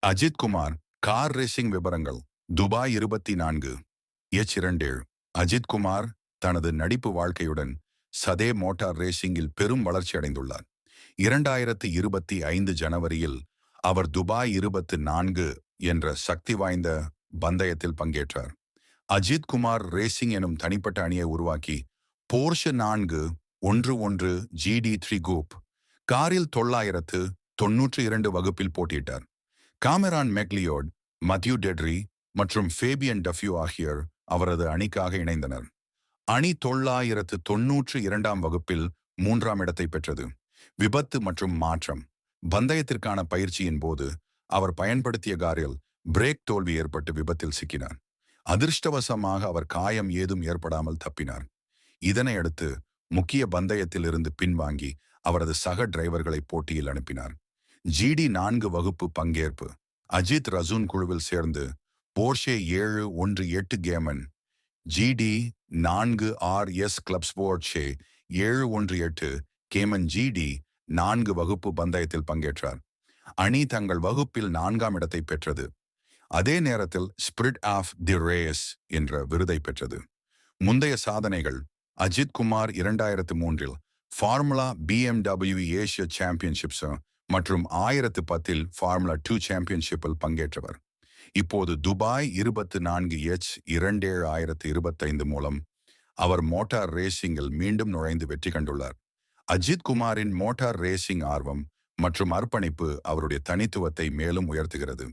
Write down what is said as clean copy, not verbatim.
Ajith Kumar car racing விவரங்கள் Dubai 24 H27 Ajith Kumar தனது நடிப்பு வாழ்க்கையுடன் சதே மோட்டார் ரேசிங்கில் பெரும் வளர்ச்சி அடைந்துள்ளார். 2025 ஜனவரியில் அவர் துபாய் 24 என்ற சக்தி வாய்ந்த பந்தயத்தில் பங்கேற்றார். அஜித் குமார் ரேசிங் எனும் தனிப்பட்ட அணியை உருவாக்கி போர்ஷ் 411 GD3 கூப் காரில் 992 வகுப்பில் போட்டியிட்டார். காமெரான் மெக்லியோட், மத்யூ டெட்ரி மற்றும் ஃபேபியன் டஃப்யூ ஆகியோர் அவரது அணிக்காக இணைந்தனர். அணி 992 வகுப்பில் 3ஆம் இடத்தை பெற்றது. விபத்து மற்றும் மாற்றம். பந்தயத்திற்கான பயிற்சியின் போது அவர் பயன்படுத்திய காரில் பிரேக் தோல்வி ஏற்பட்டு விபத்தில் சிக்கினார். அதிர்ஷ்டவசமாக அவர் காயம் ஏதும் ஏற்படாமல் தப்பினார். இதனையடுத்து முக்கிய பந்தயத்தில் இருந்து பின்வாங்கி அவரது சக டிரைவர்களை போட்டியில் அனுப்பினார். GD4 வகுப்பு பங்கேற்பு. அஜித் ரசூன் குழுவில் சேர்ந்து போர்ஷே 718 கேமன் GD4 RS கிளப் ஸ்போர்ட்ஷே 718 கேமன் GD4 வகுப்பு பந்தயத்தில் பங்கேற்றார். அணி தங்கள் வகுப்பில் 4ஆம் இடத்தை பெற்றது. அதே நேரத்தில் ஸ்பிரிட் ஆஃப் தி ரேஸ் என்ற விருதை பெற்றது. முந்தைய சாதனைகள். Ajith Kumar 2003 formula BMW Asia championships மற்றும் 2010 ஃபார்முலா 2 சாம்பியன்ஷிப்பில் பங்கேற்றவர். இப்போது துபாய் 24 H27 மூலம் அவர் மோட்டார் ரேசிங்கில் மீண்டும் நுழைந்து வெற்றி கண்டுள்ளார். அஜித் குமாரின் மோட்டார் ரேசிங் ஆர்வம் மற்றும் அர்ப்பணிப்பு அவருடைய தனித்துவத்தை மேலும் உயர்த்துகிறது.